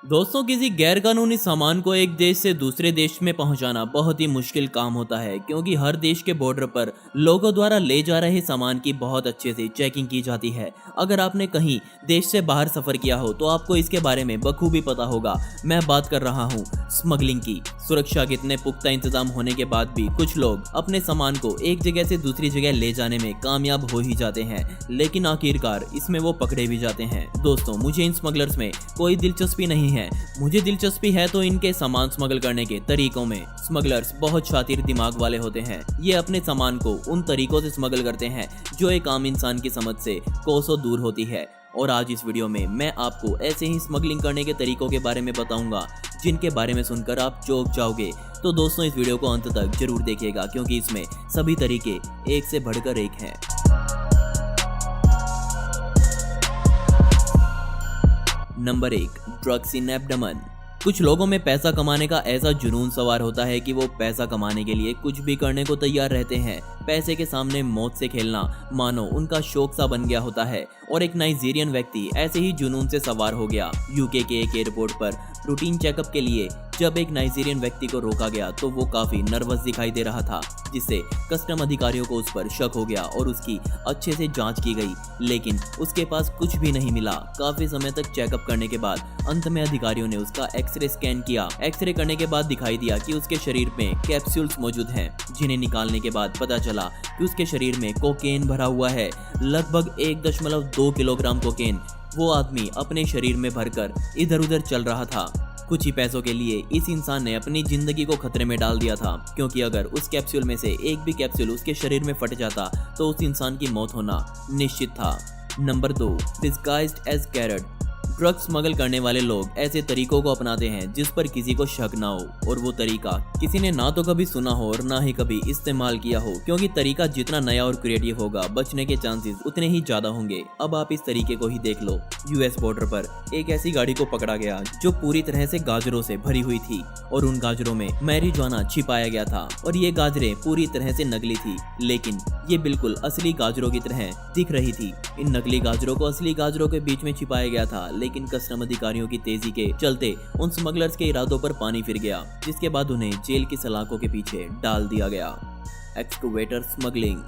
दोस्तों, किसी गैर कानूनी सामान को एक देश से दूसरे देश में पहुंचाना बहुत ही मुश्किल काम होता है, क्योंकि हर देश के बॉर्डर पर लोगों द्वारा ले जा रहे सामान की बहुत अच्छे से चेकिंग की जाती है। अगर आपने कहीं देश से बाहर सफर किया हो तो आपको इसके बारे में बखूबी पता होगा। मैं बात कर रहा हूँ स्मगलिंग की। सुरक्षा के इतने पुख्ता इंतजाम होने के बाद भी कुछ लोग अपने सामान को एक जगह से दूसरी जगह ले जाने में कामयाब हो ही जाते हैं, लेकिन आखिरकार इसमें वो पकड़े भी जाते हैं। दोस्तों, मुझे इन स्मगलर्स में कोई दिलचस्पी नहीं है। मुझे दिलचस्पी है तो इनके सामान स्मगल करने के तरीकों में। स्मगलर्स बहुत शातिर दिमाग वाले होते हैं। ये अपने सामान को उन तरीकों से स्मगल करते हैं जो एक आम इंसान की समझ से कोसों दूर होती है। और आज इस वीडियो में मैं आपको ऐसे ही स्मगलिंग करने के तरीकों के बारे में बताऊंगा जिनके बारे में सुनकर आप चौंक जाओगे। तो दोस्तों, इस वीडियो को अंत तक जरूर देखिएगा, क्योंकि इसमें सभी तरीके एक से बढ़कर एक हैं। Number 1, drugs in abdomen. कुछ लोगों में पैसा कमाने का ऐसा जुनून सवार होता है कि वो पैसा कमाने के लिए कुछ भी करने को तैयार रहते हैं। पैसे के सामने मौत से खेलना मानो उनका शौक सा बन गया होता है। और एक नाइजीरियन व्यक्ति ऐसे ही जुनून से सवार हो गया। यूके के एक एयरपोर्ट पर रूटीन चेकअप के लिए जब एक नाइजीरियन व्यक्ति को रोका गया तो वो काफी नर्वस दिखाई दे रहा था, जिससे कस्टम अधिकारियों को उस पर शक हो गया और उसकी अच्छे से जांच की गई, लेकिन उसके पास कुछ भी नहीं मिला। काफी समय तक चेकअप करने के बाद अंत में अधिकारियों ने उसका एक्सरे स्कैन किया। एक्सरे करने के बाद दिखाई दिया कि उसके शरीर में कैप्सूल्स मौजूद हैं, जिन्हें निकालने के बाद पता चला कि उसके शरीर में कोकेन भरा हुआ है। लगभग 1.2 किलोग्राम कोकेन वो आदमी अपने शरीर में भरकर इधर उधर चल रहा था। कुछ ही पैसों के लिए इस इंसान ने अपनी जिंदगी को खतरे में डाल दिया था, क्योंकि अगर उस कैप्सूल में से एक भी कैप्सूल उसके शरीर में फट जाता तो उस इंसान की मौत होना निश्चित था। Number 2, disguised as carrot. Drugs smuggle करने वाले लोग ऐसे तरीकों को अपनाते हैं जिस पर किसी को शक ना हो, और वो तरीका किसी ने ना तो कभी सुना हो और ना ही कभी इस्तेमाल किया हो, क्योंकि तरीका जितना नया और क्रिएटिव होगा बचने के चांसेस उतने ही ज्यादा होंगे। अब आप इस तरीके को ही देख लो। यूएस बॉर्डर पर एक ऐसी गाड़ी को पकड़ा गया जो पूरी तरह से गाजरों से भरी हुई थी, और उन गाजरों में मैरिजुआना छिपाया गया था। और ये गाजरें पूरी तरह से नकली थी, लेकिन ये बिल्कुल असली गाजरों की तरह दिख रही थी। इन नकली गाजरों को असली गाजरों के बीच में छिपाया गया था, लेकिन कस्टम अधिकारियों की तेजी के चलते उन स्मगलर्स के इरादों पर पानी फिर गया, जिसके बाद उन्हें जेल की सलाखों के पीछे डाल दिया गया। Excavator smuggling.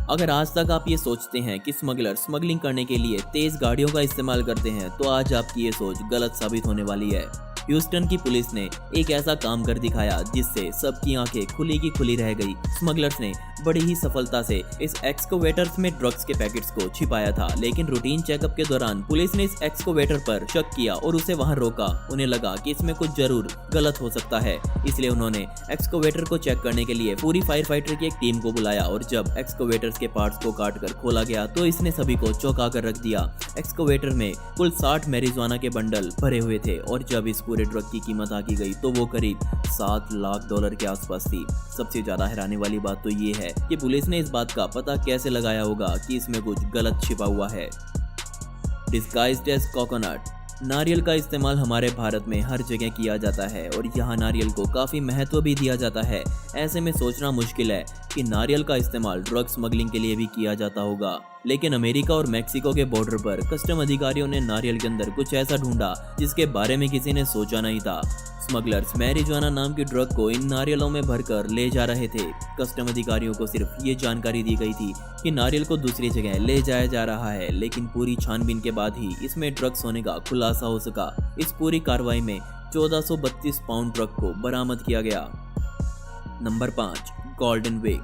अगर आज तक आप ये सोचते हैं कि स्मगलर स्मगलिंग करने के लिए तेज गाड़ियों का इस्तेमाल करते हैं, तो आज आपकी ये सोच गलत साबित होने वाली है। ह्यूस्टन की पुलिस ने एक ऐसा काम कर दिखाया जिससे सबकी आंखें खुली की खुली रह गई। स्मगलर्स ने बड़ी ही सफलता से इस एक्सकवेटर्स में ड्रग्स के पैकेट्स को छिपाया था, लेकिन रूटीन चेकअप के दौरान पुलिस ने इस एक्सकवेटर पर शक किया और उसे वहां रोका। उन्हें लगा कि इसमें कुछ जरूर गलत हो सकता है, इसलिए उन्होंने एक्सकवेटर को चेक करने के लिए पूरी फायर फाइटर की एक टीम को बुलाया। और जब एक्सकवेटर्स के पार्ट्स को काट कर खोला गया तो इसने सभी को चौंका कर रख दिया। एक्सकवेटर में कुल 60 मैरिजुआना के बंडल भरे हुए थे, और जब इस पूरे ड्रग की कीमत आकी गई तो वो करीब $7 लाख के आसपास थी। सबसे ज्यादा हैरानी वाली बात तो ये है कि पुलिस ने इस बात का पता कैसे लगाया होगा कि इसमें कुछ गलत छिपा हुआ है। Disguised as coconut. नारियल का इस्तेमाल हमारे भारत में हर जगह किया जाता है, और यहाँ नारियल को काफी महत्व भी दिया जाता है। ऐसे में सोचना मुश्किल है कि नारियल का इस्तेमाल ड्रग स्मगलिंग के लिए भी किया जाता होगा। लेकिन अमेरिका और मेक्सिको के बॉर्डर पर कस्टम अधिकारियों ने नारियल के अंदर कुछ ऐसा ढूंढा जिसके बारे में किसी ने सोचा नहीं था। स्मगलर्स मैरिजुआना नाम की ड्रग को इन नारियलों में भरकर ले जा रहे थे। कस्टम अधिकारियों को सिर्फ ये जानकारी दी गई थी कि नारियल को दूसरी जगह ले जाया जा रहा है, लेकिन पूरी छानबीन के बाद ही इसमें ड्रग्स होने का खुलासा हो सका। इस पूरी कार्रवाई में 1432 पाउंड ड्रग को बरामद किया गया। Number 5, golden wig.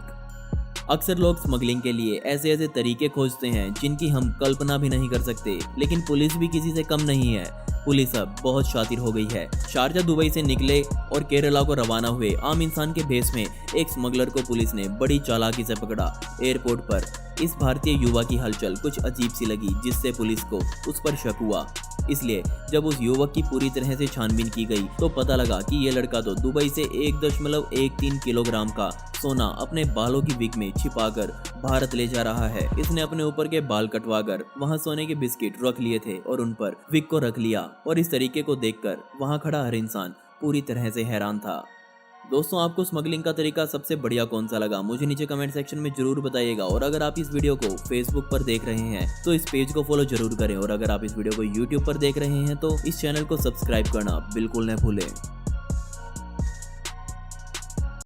अक्सर लोग स्मगलिंग के लिए ऐसे ऐसे तरीके खोजते हैं जिनकी हम कल्पना भी नहीं कर सकते, लेकिन पुलिस भी किसी से कम नहीं है। पुलिस अब बहुत शातिर हो गई है। शारजा दुबई से निकले और केरला को रवाना हुए आम इंसान के भेष में एक स्मगलर को पुलिस ने बड़ी चालाकी से पकड़ा। एयरपोर्ट पर इस भारतीय युवा की हलचल कुछ अजीब सी लगी, जिससे पुलिस को उस पर शक हुआ। इसलिए जब उस युवक की पूरी तरह से छानबीन की गई तो पता लगा कि ये लड़का तो दुबई से 1.13 किलोग्राम का सोना अपने बालों की विग में छिपाकर भारत ले जा रहा है। इसने अपने ऊपर के बाल कटवाकर वहां सोने के बिस्किट रख लिए थे और उन पर विग को रख लिया, और इस तरीके को देखकर वहां खड़ा हर इंसान पूरी तरह से हैरान था। दोस्तों आपको स्मगलिंग का तरीका सबसे बढ़िया कौन सा लगा मुझे नीचे कमेंट सेक्शन में जरूर बताइएगा। और अगर आप इस वीडियो को फेसबुक पर देख रहे हैं तो इस पेज को फॉलो जरूर करें, और अगर आप इस वीडियो को यूट्यूब पर देख रहे हैं तो इस चैनल को सब्सक्राइब करना बिल्कुल न भूलें।